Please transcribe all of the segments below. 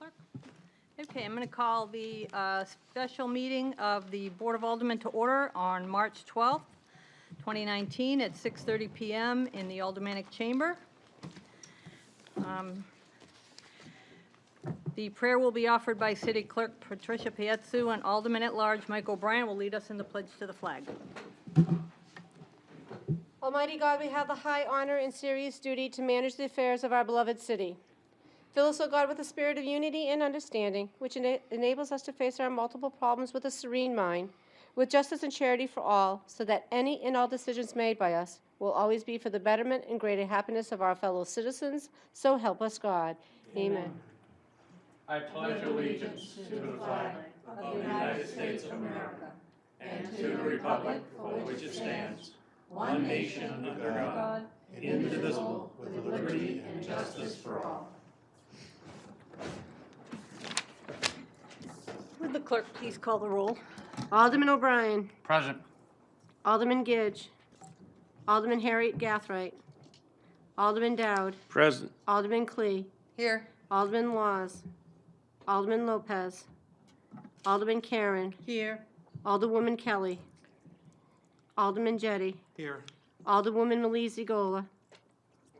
Clerk. Okay, I'm going to call the special meeting of the Board of Aldermen to order on March 12th, 2019 at 6:30 PM in the Aldermanic Chamber. The prayer will be offered by City Clerk Patricia Pietzu, and Alderman at Large Mike O'Brien will lead us in the pledge to the flag. Almighty God, we have the high honor and serious duty to manage the affairs of our beloved city. Fill us, O God, with a spirit of unity and understanding, which enables us to face our multiple problems with a serene mind, with justice and charity for all, so that any and all decisions made by us will always be for the betterment and greater happiness of our fellow citizens. So help us God. Amen. I pledge allegiance to the flag of the United States of America and to the republic for which it stands, one nation under God, indivisible, with liberty and justice for all. Would the clerk please call the roll? Alderman O'Brien. Present. Alderman Gidge. Alderman Harriet Gathright. Alderman Dowd. Present. Alderman Clee. Here. Alderman Laws. Alderman Lopez. Alderman Karen. Here. Alderwoman Kelly. Alderman Jettie. Here. Alderwoman Malizi Gola.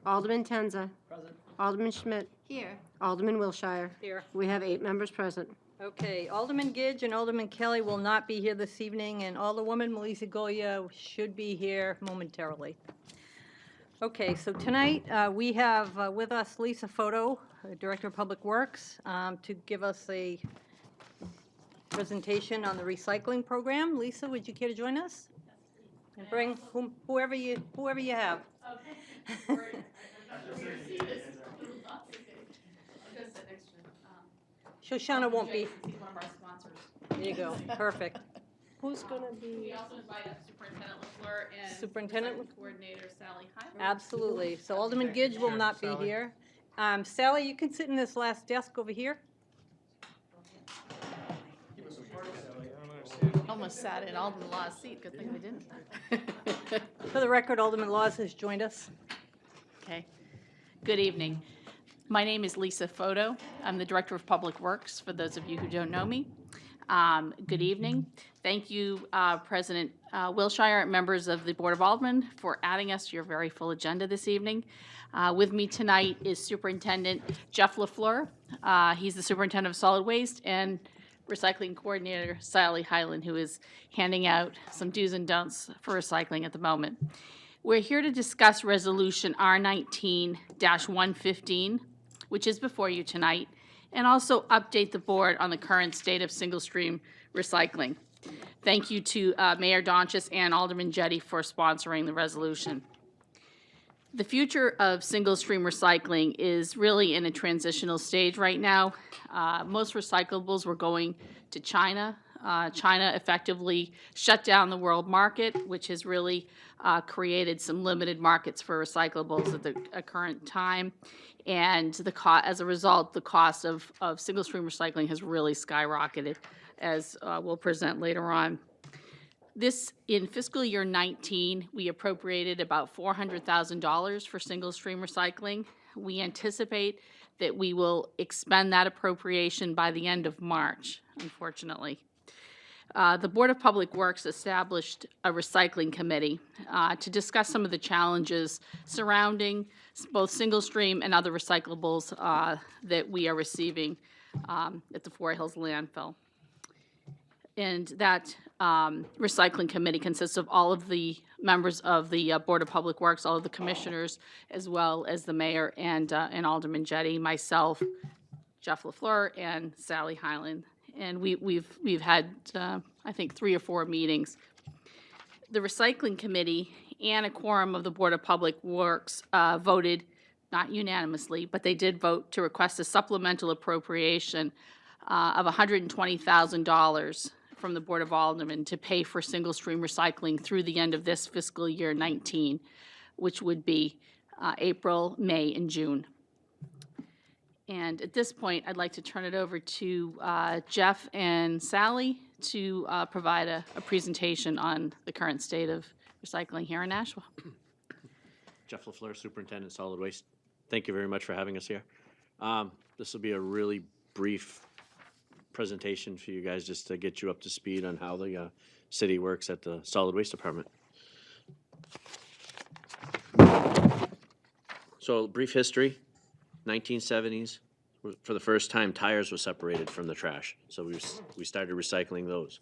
Alderman Tenza. Present. Alderman Schmidt. Here. Alderman Wilshire. Here. We have 8 members present. Okay, Alderman Gidge and Alderman Kelly will not be here this evening, and Alderwoman Melissa Goya should be here momentarily. Okay, so tonight we have with us Lisa Foto, Director of Public Works, to give us a presentation on the recycling program. Lisa, would you care to join us? And bring whoever you have. Okay. Shoshana won't be. He's one of our sponsors. There you go. Perfect. Who's going to be? We also invite up Superintendent LaFleur and Superintendent Recycling Coordinator Sally Hyman. Absolutely. So Alderman Gidge will not be here. Sally, you can sit in this last desk over here. Almost sat in Alderman Law's seat. Good thing we didn't. For the record, Alderman Laws has joined us. Okay. Good evening. My name is Lisa Foto. I'm the Director of Public Works, for those of you who don't know me. Good evening. Thank you, President Wilshire and members of the Board of Aldermen for adding us to your very full agenda this evening. With me tonight is Superintendent Jeff LaFleur. He's the Superintendent of Solid Waste, and Recycling Coordinator Sally Hyland, who is handing out some do's and don'ts for recycling at the moment. We're here to discuss Resolution R19-115, which is before you tonight, and also update the board on the current state of single-stream recycling. Thank you to Mayor Donchis and Alderman Jettie for sponsoring the resolution. The future of single-stream recycling is really in a transitional stage right now. Most recyclables were going to China. China effectively shut down the world market, which has really created some limited markets for recyclables at the current time. And as a result, the cost of single-stream recycling has really skyrocketed, as we'll present later on. In fiscal year 19, we appropriated about $400,000 for single-stream recycling. We anticipate that we will expend that appropriation by the end of March, unfortunately. The Board of Public Works established a recycling committee to discuss some of the challenges surrounding both single-stream and other recyclables that we are receiving at the Four Hills landfill. And that recycling committee consists of all of the members of the Board of Public Works, all of the commissioners, as well as the mayor and Alderman Jettie, myself, Jeff LaFleur, and Sally Hyland. And we've had, I think, 3 or 4 meetings. The recycling committee and a quorum of the Board of Public Works voted, not unanimously, but they did vote to request a supplemental appropriation of $120,000 from the Board of Aldermen to pay for single-stream recycling through the end of this fiscal year 19, which would be April, May, and June. And at this point, I'd like to turn it over to Jeff and Sally to provide a presentation on the current state of recycling here in Nashua. Jeff LaFleur, Superintendent Solid Waste. Thank you very much for having us here. This will be a really brief presentation for you guys just to get you up to speed on how the city works at the solid waste department. So brief history, 1970s, for the first time, tires were separated from the trash. So we started recycling those.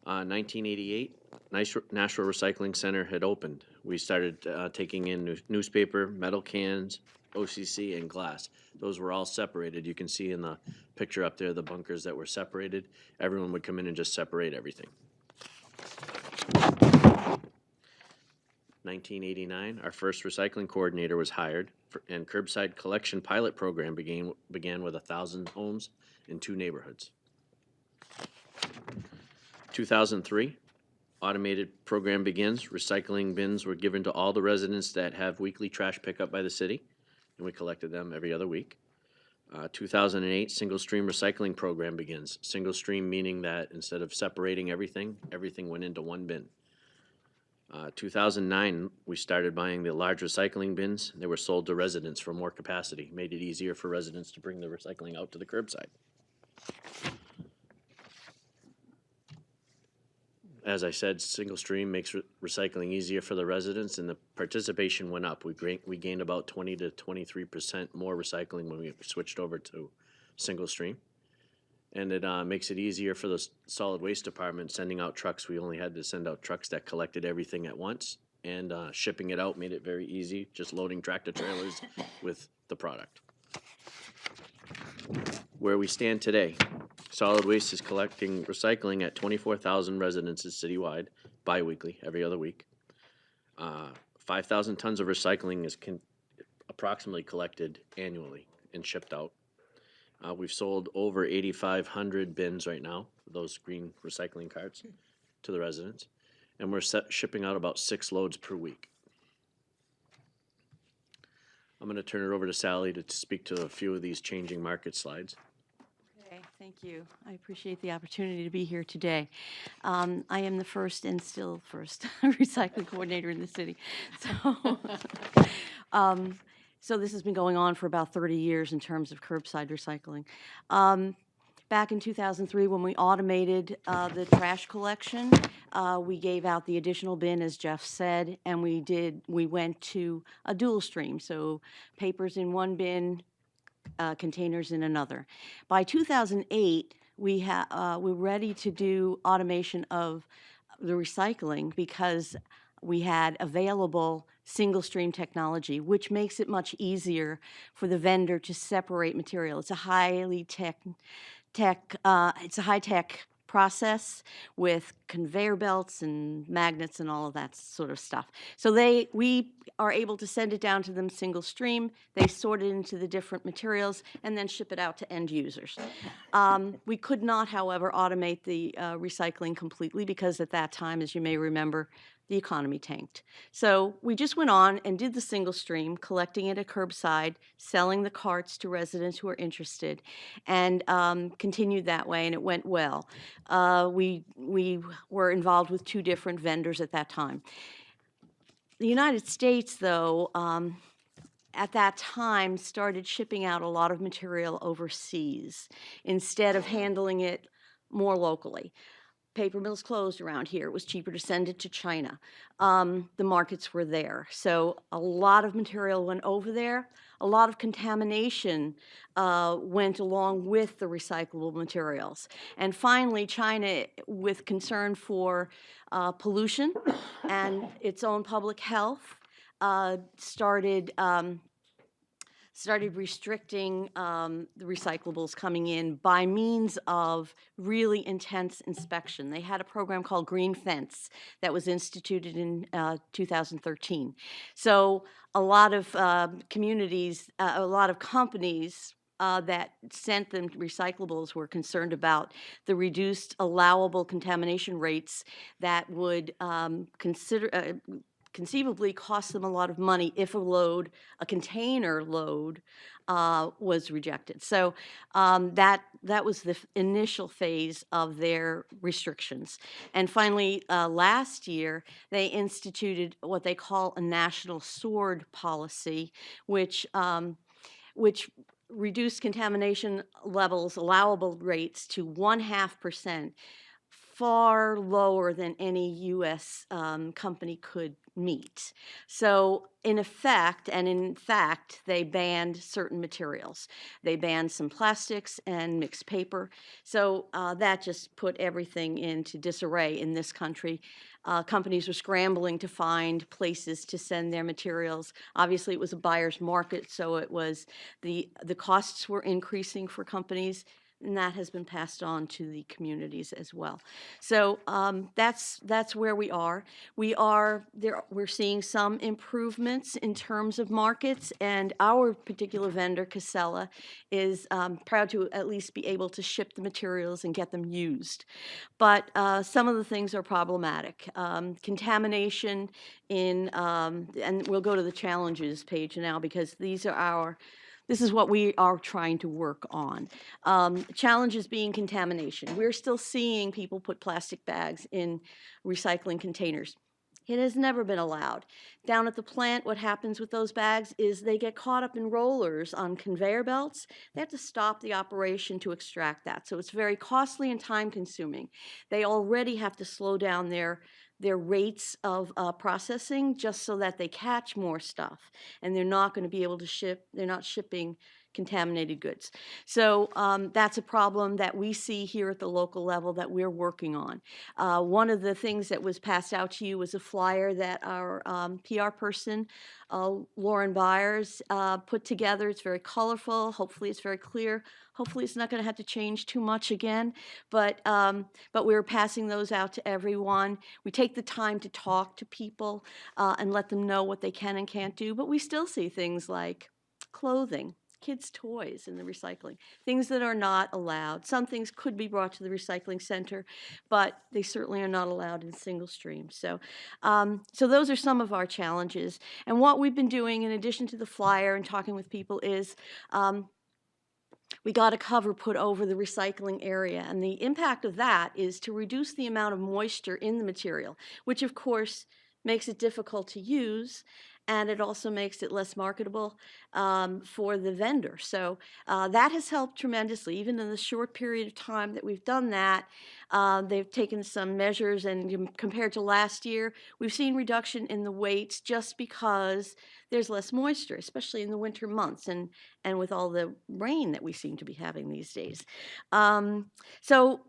1988, Nashua Recycling Center had opened. We started taking in newspaper, metal cans, OCC, and glass. Those were all separated. You can see in the picture up there the bunkers that were separated. Everyone would come in and just separate everything. 1989, our first recycling coordinator was hired, and curbside collection pilot program began with 1,000 homes in 2 neighborhoods. 2003, automated program begins. Recycling bins were given to all the residents that have weekly trash pickup by the city, and we collected them every other week. 2008, single stream recycling program begins. Single stream meaning that instead of separating everything, everything went into one bin. 2009, we started buying the large recycling bins. They were sold to residents for more capacity, made it easier for residents to bring the recycling out to the curbside. As I said, single stream makes recycling easier for the residents, and the participation went up. We gained about 20 to 23% more recycling when we switched over to single stream. And it makes it easier for the solid waste department sending out trucks. We only had to send out trucks that collected everything at once, and shipping it out made it very easy, just loading tractor trailers with the product. Where we stand today, solid waste is collecting recycling at 24,000 residences citywide, bi-weekly, every other week. 5,000 tons of recycling is approximately collected annually and shipped out. We've sold over 8,500 bins right now, those green recycling carts, to the residents, and we're shipping out about 6 loads per week. I'm going to turn it over to Sally to speak to a few of these changing market slides. Okay, thank you. I appreciate the opportunity to be here today. I am the first and still first recycling coordinator in the city. So this has been going on for about 30 years in terms of curbside recycling. Back in 2003, when we automated the trash collection, we gave out the additional bin, as Jeff said, and we went to a dual stream, so papers in one bin, containers in another. By 2008, we're ready to do automation of the recycling because we had available single stream technology, which makes it much easier for the vendor to separate material. It's a highly it's a high-tech process with conveyor belts and magnets and all of that sort of stuff. So we are able to send it down to them single stream. They sort it into the different materials and then ship it out to end users. We could not, however, automate the recycling completely because at that time, as you may remember, the economy tanked. So we just went on and did the single stream, collecting it at curbside, selling the carts to residents who are interested, and continued that way, and it went well. We were involved with 2 different vendors at that time. The United States, though, at that time started shipping out a lot of material overseas instead of handling it more locally. Paper mills closed around here. It was cheaper to send it to China. The markets were there. So a lot of material went over there. A lot of contamination went along with the recyclable materials. And finally, China, with concern for pollution and its own public health, started restricting the recyclables coming in by means of really intense inspection. They had a program called Green Fence that was instituted in 2013. So a lot of communities, a lot of companies that sent them recyclables were concerned about the reduced allowable contamination rates that would conceivably cost them a lot of money if a container load, was rejected. So that was the initial phase of their restrictions. And finally, last year, they instituted what they call a national sword policy, which reduced contamination levels, allowable rates to 0.5%, far lower than any U.S. Company could meet. So in effect, and in fact, they banned certain materials. They banned some plastics and mixed paper. So that just put everything into disarray in this country. Companies were scrambling to find places to send their materials. Obviously, it was a buyer's market, so it was the costs were increasing for companies, and that has been passed on to the communities as well. So that's where we are. We're seeing some improvements in terms of markets, and our particular vendor, Casella, is proud to at least be able to ship the materials and get them used. But some of the things are problematic. Contamination and we'll go to the challenges page now, because this is what we are trying to work on. Challenges being contamination. We're still seeing people put plastic bags in recycling containers. It has never been allowed. Down at the plant, what happens with those bags is they get caught up in rollers on conveyor belts. They have to stop the operation to extract that. So it's very costly and time consuming. They already have to slow down their rates of processing just so that they catch more stuff. And they're not going to be able to ship, they're not shipping contaminated goods. So that's a problem that we see here at the local level that we're working on. One of the things that was passed out to you was a flyer that our PR person, Lauren Byers, put together. It's very colorful. Hopefully it's very clear. Hopefully it's not going to have to change too much again, but we're passing those out to everyone. We take the time to talk to people and let them know what they can and can't do, but we still see things like clothing, kids' toys in the recycling, things that are not allowed. Some things could be brought to the recycling center, but they certainly are not allowed in single stream. So, so those are some of our challenges. And what we've been doing, in addition to the flyer and talking with people, is we got a cover put over the recycling area. And the impact of that is to reduce the amount of moisture in the material, which of course makes it difficult to use, and it also makes it less marketable for the vendor. So that has helped tremendously. Even in the short period of time that we've done that, they've taken some measures, and compared to last year, we've seen reduction in the weights just because there's less moisture, especially in the winter months and with all the rain that we seem to be having these days. So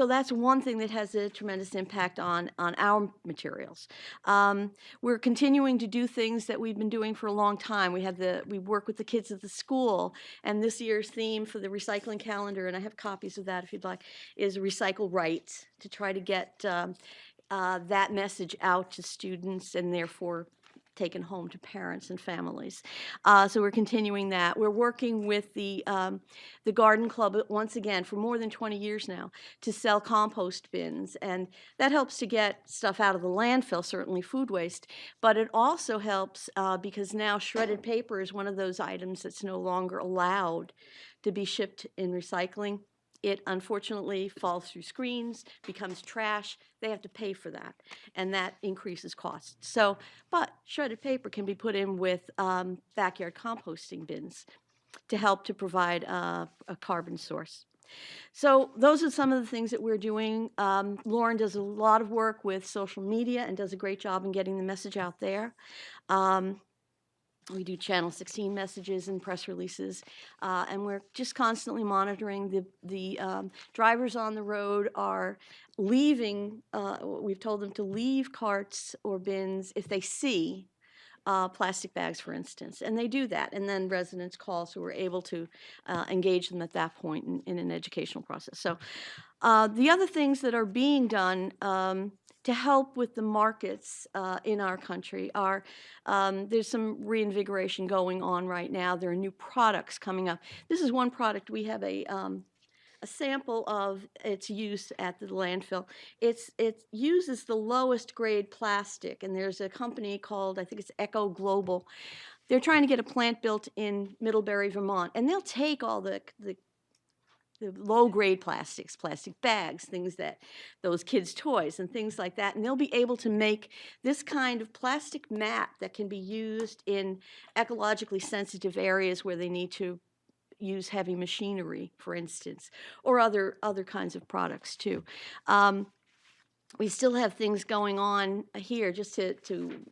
that's one thing that has a tremendous impact on our materials. We're continuing to do things that we've been doing for a long time. We work with the kids at the school, and this year's theme for the recycling calendar, and I have copies of that if you'd like, is Recycle Right, to try to get that message out to students and therefore taken home to parents and families. So we're continuing that. We're working with the Garden Club once again for more than 20 years now to sell compost bins, and that helps to get stuff out of the landfill, certainly food waste, but it also helps because now shredded paper is one of those items that's no longer allowed to be shipped in recycling. It unfortunately falls through screens, becomes trash. They have to pay for that, and that increases costs. So, but shredded paper can be put in with backyard composting bins to help to provide a carbon source. So those are some of the things that we're doing. Lauren does a lot of work with social media and does a great job in getting the message out there. We do Channel 16 messages and press releases, and we're just constantly monitoring. The drivers on the road are leaving, we've told them to leave carts or bins if they see plastic bags, for instance, and they do that, and then residents call, so we're able to engage them at that point in an educational process. So the other things that are being done to help with the markets in our country are, there's some reinvigoration going on right now. There are new products coming up. This is one product we have a sample of its use at the landfill. It uses the lowest grade plastic, and there's a company called, I think it's Eco Global. They're trying to get a plant built in Middlebury, Vermont, and they'll take all the low-grade plastics, plastic bags, things that, those kids' toys and things like that, and they'll be able to make this kind of plastic mat that can be used in ecologically sensitive areas where they need to use heavy machinery, for instance, or other kinds of products too. We still have things going on here, just to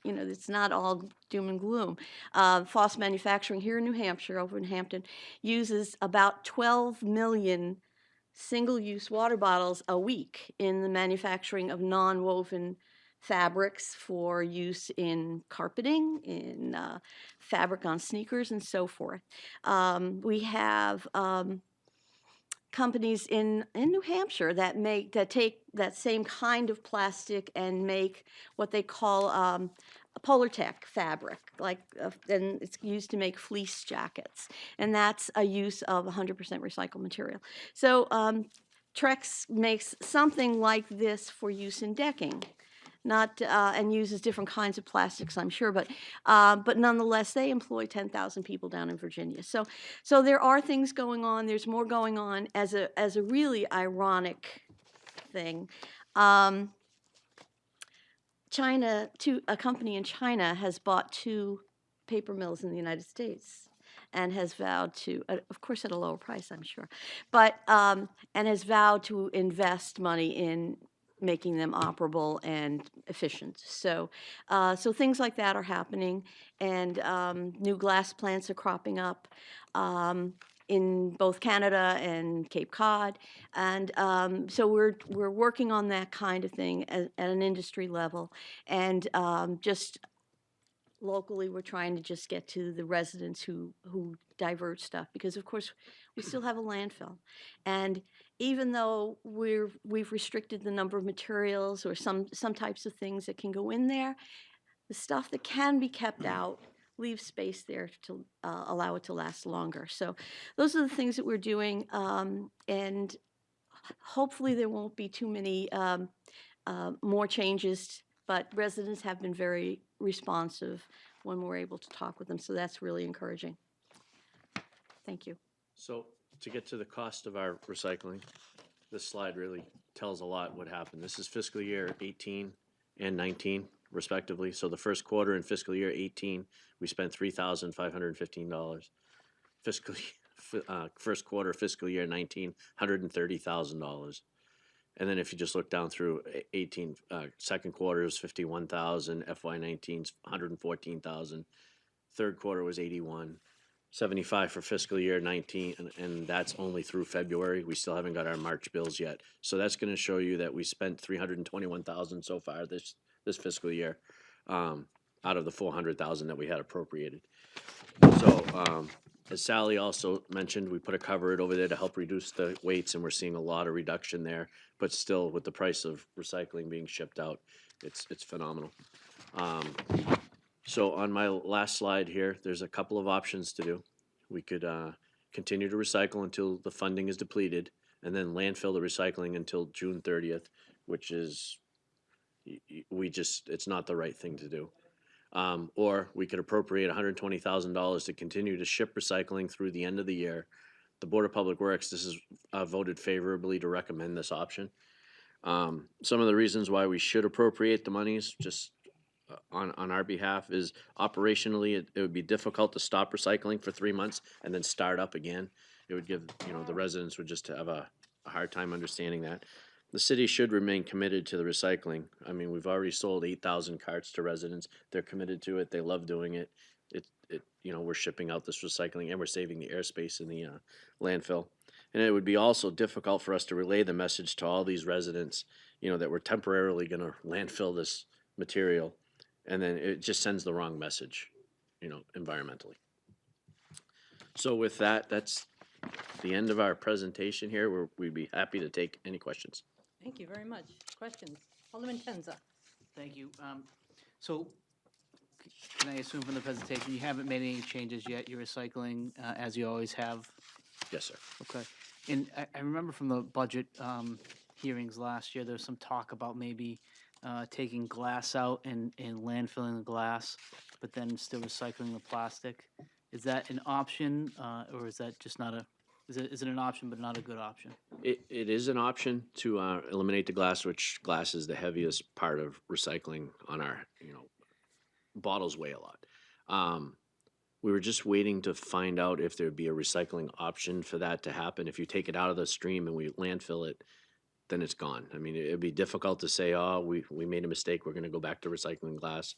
it's not all doom and gloom. Foss Manufacturing here in New Hampshire, over in Hampton, uses about 12 million single-use water bottles a week in the manufacturing of non-woven fabrics for use in carpeting, in fabric on sneakers, and so forth. We have companies in New Hampshire that take that same kind of plastic and make what they call a Polartec fabric, and it's used to make fleece jackets, and that's a use of 100% recycled material. So Trex makes something like this for use in decking. Not and uses different kinds of plastics, I'm sure, but nonetheless, they employ 10,000 people down in Virginia. So there are things going on. There's more going on. As a really ironic thing, a company in China has bought 2 paper mills in the United States, and has vowed to, of course, at a lower price, I'm sure, but and has vowed to invest money in making them operable and efficient. So things like that are happening, and new glass plants are cropping up in both Canada and Cape Cod, and so we're working on that kind of thing at an industry level, and just locally, we're trying to just get to the residents who divert stuff, because of course we still have a landfill, and even though we've restricted the number of materials or some types of things that can go in there, the stuff that can be kept out leaves space there to allow it to last longer. So those are the things that we're doing, and hopefully there won't be too many more changes, but residents have been very responsive when we're able to talk with them, so that's really encouraging. Thank you. So to get to the cost of our recycling, this slide really tells a lot what happened. This is fiscal year 18 and 19 respectively. So the first quarter in fiscal year 18, we spent $3,515. First quarter fiscal year 19, $130,000. And then if you just look down through 18, second quarter is 51,000, FY19's 114,000, third quarter was 81, 75 for fiscal year 19, and that's only through February. We still haven't got our March bills yet. So that's going to show you that we spent 321,000 so far this fiscal year, out of the 400,000 that we had appropriated. So as Sally also mentioned, we put a cover it over there to help reduce the weights, and we're seeing a lot of reduction there. But still, with the price of recycling being shipped out, it's phenomenal. So on my last slide here, there's a couple of options to do. We could continue to recycle until the funding is depleted, and then landfill the recycling until June 30th, which is, it's not the right thing to do. Or we could appropriate $120,000 to continue to ship recycling through the end of the year. The Board of Public Works, this is voted favorably to recommend this option. Some of the reasons why we should appropriate the monies, just on our behalf, is operationally it would be difficult to stop recycling for 3 months and then start up again. It would give, the residents would just have a hard time understanding that. The city should remain committed to the recycling. I mean, we've already sold 8,000 carts to residents. They're committed to it. They love doing it. We're shipping out this recycling, and we're saving the airspace in the landfill. And it would be also difficult for us to relay the message to all these residents, that we're temporarily going to landfill this material, and then it just sends the wrong message, environmentally. So with that, that's the end of our presentation here. We'd be happy to take any questions. Thank you very much. Questions? Alderman Tenza. Thank you. So can I assume from the presentation you haven't made any changes yet? You're recycling as you always have? Yes, sir. Okay. And I remember from the budget hearings last year, there was some talk about maybe taking glass out and landfilling the glass, but then still recycling the plastic. Is that an option, or is that just not is it an option but not a good option? It is an option to eliminate the glass, which glass is the heaviest part of recycling on our, bottles weigh a lot. We were just waiting to find out if there'd be a recycling option for that to happen. If you take it out of the stream and we landfill it, then it's gone. I mean, it'd be difficult to say, oh, we made a mistake, we're gonna go back to recycling glass.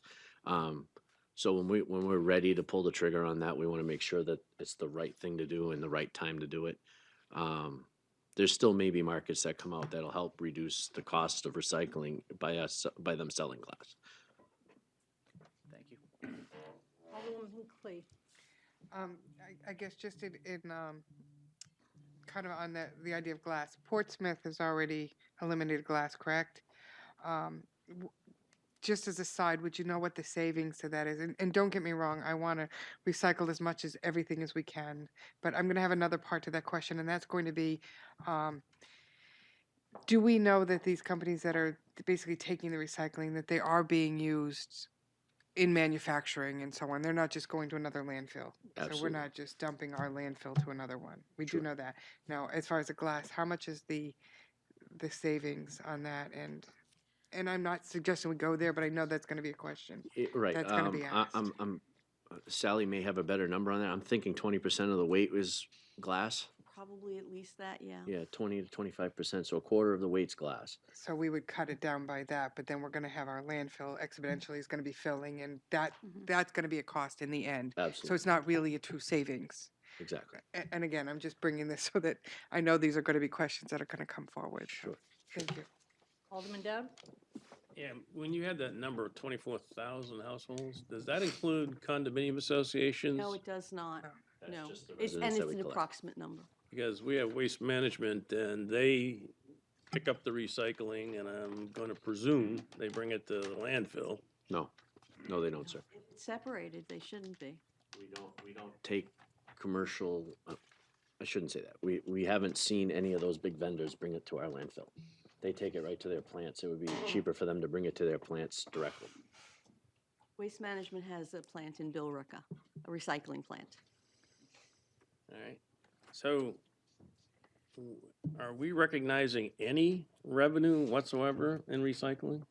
So when we're ready to pull the trigger on that, we wanna make sure that it's the right thing to do and the right time to do it. There's still maybe markets that come out that'll help reduce the cost of recycling by them selling glass. Thank you. Alderwoman Clee. I guess just in kind of on the idea of glass, Portsmouth has already eliminated glass, correct? Just as a side, would you know what the savings to that is? And don't get me wrong, I want to recycle as much as everything as we can, but I'm going to have another part to that question, and that's going to be, do we know that these companies that are basically taking the recycling, that they are being used in manufacturing and so on? They're not just going to another landfill. So Absolutely. we're not just dumping our landfill to another one. We Sure. do know that. Now, as far as the glass, how much is the savings on that? And I'm not suggesting we go there, but I know that's going to be a question. Right. That's gonna be asked. Sally may have a better number on that. I'm thinking 20% of the weight is glass. Probably at least that, yeah. Yeah, 20 to 25%, so a quarter of the weight's glass. So we would cut it down by that, but then we're going to have our landfill exponentially is going to be filling, and that's going to be a cost in the end. So Absolutely, it's not really a true savings. exactly. And again, I'm just bringing this so that I know these are going to be questions that are going to come forward. Sure. Thank you. Alderman Dowd? Yeah, when you had that number of 24,000 households, does that include condominium associations? No, it does not. That's No. just the It's, and residents that it's we an collect. approximate number. Because we have waste management and they pick up the recycling and I'm going to presume they bring it to the landfill. No, they don't, sir. If it's separated, they shouldn't be. We don't take commercial, I shouldn't say that. We haven't seen any of those big vendors bring it to our landfill. They take it right to their plants. It would be cheaper for them to bring it to their plants directly. Waste Management has a plant in Billerica, a recycling plant. All right. So are we recognizing any revenue whatsoever in recycling?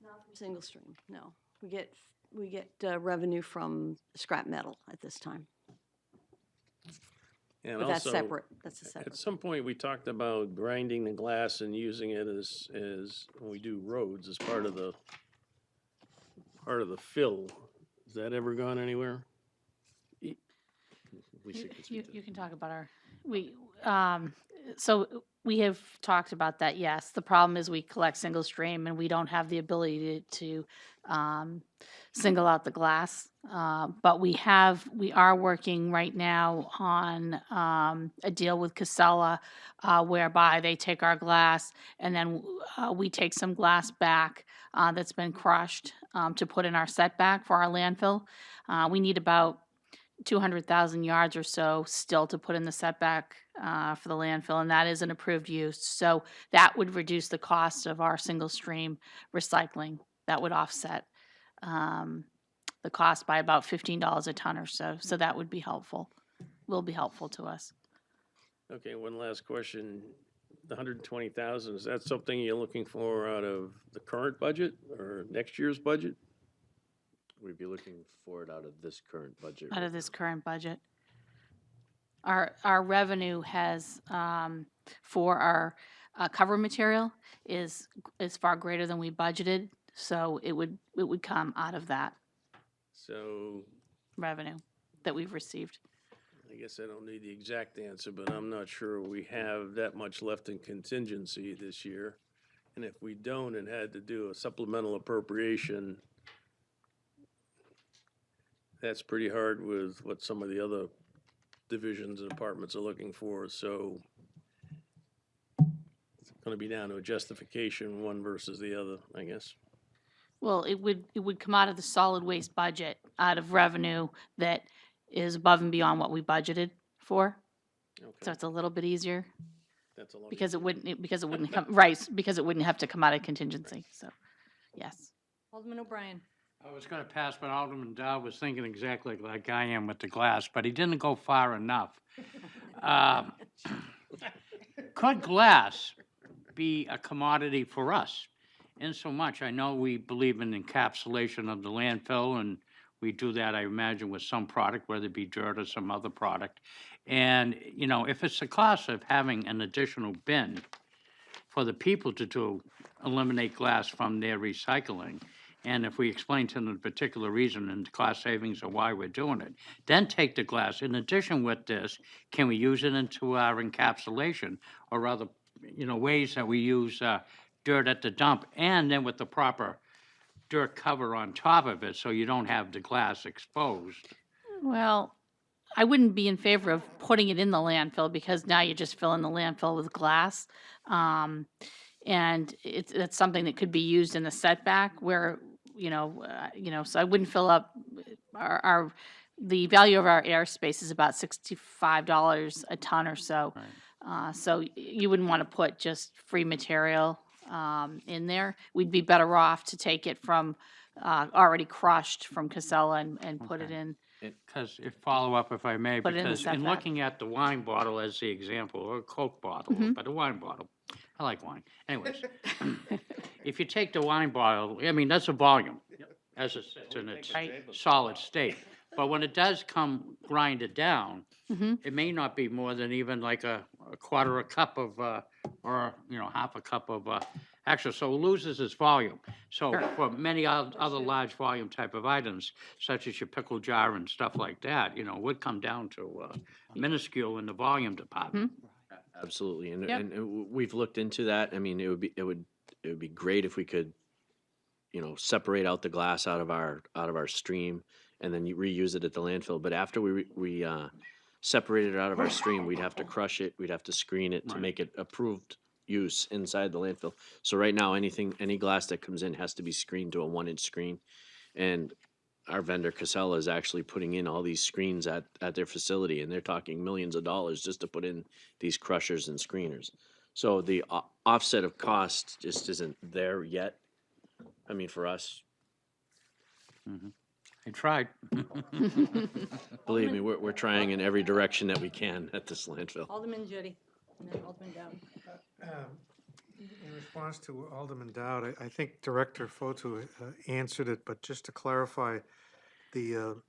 Not from single stream, no. We get revenue from scrap metal at this time. And But that's also, separate, that's a at separate. some point, we talked about grinding the glass and using it as when we do roads as part of the fill. Has that ever gone anywhere? You can talk about so we have talked about that, yes. The problem is we collect single stream and we don't have the ability to single out the glass. But we are working right now on a deal with Casella whereby they take our glass and then we take some glass back that's been crushed to put in our setback for our landfill. We need about 200,000 yards or so still to put in the setback for the landfill, and that is an approved use. So that would reduce the cost of our single stream recycling. That would offset the cost by about $15 a ton or so. So that would be helpful, will be helpful to us. Okay, one last question. The 120,000, is that something you're looking for out of the current budget or next year's budget? We'd be looking for it out of this current budget. Out of this current budget. Our revenue has, for our cover material is far greater than we budgeted, so it would come out of that So revenue that we've received. I guess I don't need the exact answer, but I'm not sure we have that much left in contingency this year. And if we don't and had to do a supplemental appropriation, that's pretty hard with what some of the other divisions and departments are looking for, so it's gonna be down to a justification, one versus the other, I guess. Well, it would come out of the solid waste budget, out of revenue that is above and beyond what we budgeted for. So Okay, it's a little bit easier that's a lot. because it wouldn't come, right, because it wouldn't have to come out of contingency, so, yes. Alderman O'Brien? I was going to pass, but Alderman Dow was thinking exactly like I am with the glass, but he didn't go far enough. Could glass be a commodity for us? In so much, I know we believe in encapsulation of the landfill and We do that, I imagine, with some product, whether it be dirt or some other product. And, you know, if it's the cost of having an additional bin for the people to do, eliminate glass from their recycling, and if we explain to them the particular reason and the cost savings or why we're doing it, then take the glass. In addition with this, can we use it into our encapsulation or other, you know, ways that we use dirt at the dump, and then with the proper dirt cover on top of it so you don't have the glass exposed? Well, I wouldn't be in favor of putting it in the landfill because now you're just filling the landfill with glass. And it's something that could be used in the setback where, so I wouldn't fill up the value of our airspace is about $65 a ton or so. So you wouldn't want to put just free material in there. We'd be better off to take it from already crushed from Casella and put it Okay. in. Because, follow-up if I may, Put it in the because in setback. looking at the wine bottle as the example, or a Coke bottle, but a wine bottle, I like wine. Anyways, if you take the wine bottle, I mean, that's a volume as it sits in its Right. solid state. But when it does come grinded down, Mhm. it may not be more than even like a quarter a cup of, or, you know, half a cup of, actually, so it loses its volume. So Sure. for many other large volume type of items, such as your pickle jar and stuff like that, you know, would come down to minuscule in the volume department. Absolutely, and, Yep. we've looked into that. I mean, it would be great if we could, separate out the glass out of our stream and then you reuse it at the landfill. But after we separated it out of our stream, we'd have to crush it, we'd have to screen it to Right. make it approved use inside the landfill. So right now, any glass that comes in has to be screened to a 1-inch screen, and our vendor Casella is actually putting in all these screens at their facility, and they're talking millions of dollars just to put in these crushers and screeners. So the offset of cost just isn't there yet. I mean, for us, I tried. believe me, we're trying in every direction that we can at this landfill. Alderman Jettie, and then Alderman Dowd. In response to Alderman Dowd, I think Director Fotu answered it, but just to clarify, the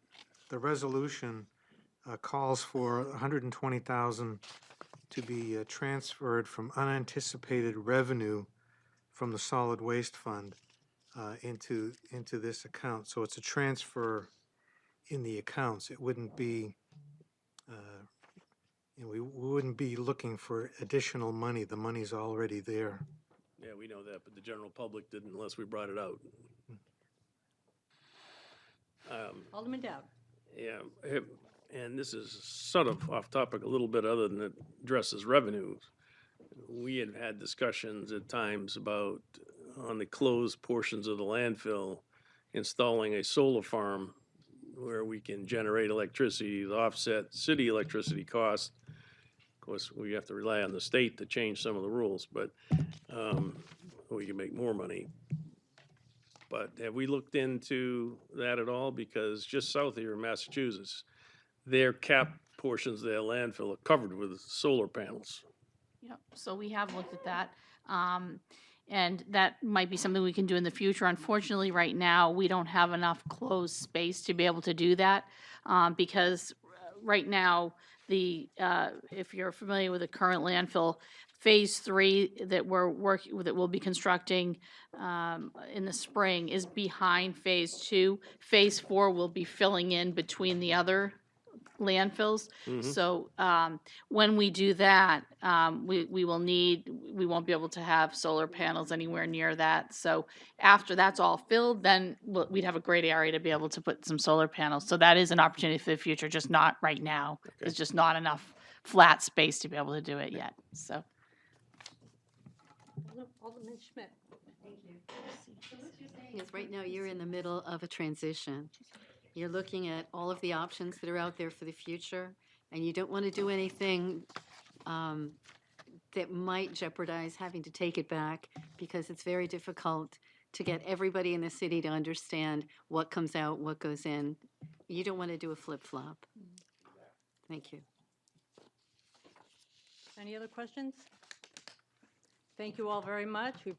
resolution calls for $120,000 to be transferred from unanticipated revenue from the solid waste fund into this account. So it's a transfer in the accounts. It wouldn't be, we wouldn't be looking for additional money. The money's already there. Yeah, we know that, but the general public didn't unless we brought it out. Alderman Dowd. Yeah, and this is sort of off topic a little bit other than it addresses revenues. We had discussions at times about, on the closed portions of the landfill, installing a solar farm where we can generate electricity to offset city electricity costs. Of course, we have to rely on the state to change some of the rules, but we can make more money. But have we looked into that at all? Because just south here in Massachusetts, their capped portions of their landfill are covered with solar panels. Yep, so we have looked at that. And that might be something we can do in the future. Unfortunately, right now, we don't have enough closed space to be able to do that. Because right now, if you're familiar with the current landfill, Phase 3 that we'll be constructing in the spring is behind Phase 2. Phase 4 will be filling in between the other landfills. So when we do that, we won't be able to have solar panels anywhere near that. So after that's all filled, then we'd have a great area to be able to put some solar panels. So that is an opportunity for the future, just not right now. There's just not enough flat space to be able to do it yet, so. Alderman Schmidt. Because right now, you're in the middle of a transition. You're looking at all of the options that are out there for the future, and you don't want to do anything that might jeopardize having to take it back, because it's very difficult to get everybody in the city to understand what comes out, what goes in. You don't want to do a flip-flop. Thank you. Any other questions? Thank you all very much. We appreciate